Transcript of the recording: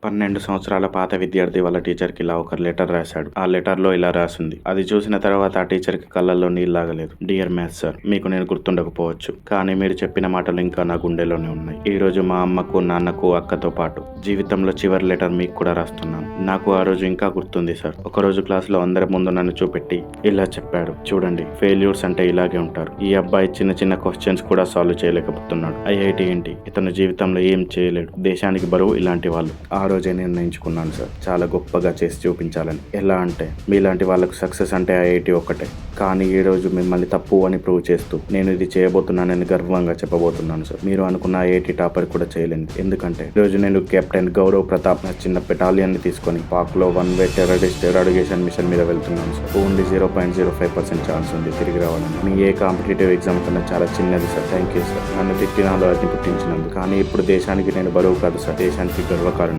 12 సంవత్సరాల పాత విద్యార్థి వాళ్ళ టీచర్కి ఇలా ఒక లెటర్ రాశాడు. ఆ లెటర్లో ఇలా రాసింది. అది చూసిన తర్వాత ఆ టీచర్కి కళ్ళల్లో నీళ్ళాగలేదు. డియర్ మ్యాథ్స్ సార్, మీకు నేను గుర్తుండకపోవచ్చు, కానీ మీరు చెప్పిన మాటలు ఇంకా నా గుండెలోనే ఉన్నాయి. ఈ రోజు మా అమ్మకు, నాన్నకు, అక్కతో పాటు జీవితంలో చివరి లెటర్ మీకు కూడా రాస్తున్నాను. నాకు ఆ రోజు ఇంకా గుర్తుంది సార్. ఒకరోజు క్లాస్లో అందరి ముందు నన్ను చూపెట్టి ఇలా చెప్పాడు, చూడండి, ఫెయిల్యూర్స్ అంటే ఇలాగే ఉంటారు. ఈ అబ్బాయి చిన్న చిన్న క్వశ్చన్స్ కూడా సాల్వ్ చేయలేకపోతున్నాడు. ఐఐటి ఏంటి, ఇతను జీవితంలో ఏం చేయలేడు. దేశానికి బరువు ఇలాంటి వాళ్ళు. ఆ రోజే నిర్ణయించుకున్నాను సార్, చాలా గొప్పగా చేసి చూపించాలని. ఎలా అంటే, మీలాంటి వాళ్ళకు సక్సెస్ అంటే ఐఐటి ఒక్కటే. కానీ ఈ రోజు మిమ్మల్ని తప్పు అని ప్రూవ్ చేస్తూ నేను ఇది చేయబోతున్నానని గర్వంగా చెప్పబోతున్నాను సార్. మీరు అనుకున్న ఐఐటి టాపర్ కూడా చేయలేండి. ఎందుకంటే ఈరోజు నేను కెప్టెన్ గౌరవ్ ప్రతాప్ నా చిన్న బెటాలియన్ ని తీసుకొని పాక్లో one way terrorist eradication machine మీద వెళ్తున్నాను సార్. ఓన్లీ 0.05% ఛాన్స్ ఉంది తిరిగి రావాలని. మీ ఏ కాంపిటేటివ్ ఎగ్జామ్ కన్నా చాలా చిన్నది సార్. థ్యాంక్ యూ సార్, నన్ను తిట్టినాలో అది పుట్టించినందుకు. కానీ ఇప్పుడు దేశానికి నేను బరువు కాదు సార్, దేశానికి గర్వకారణం.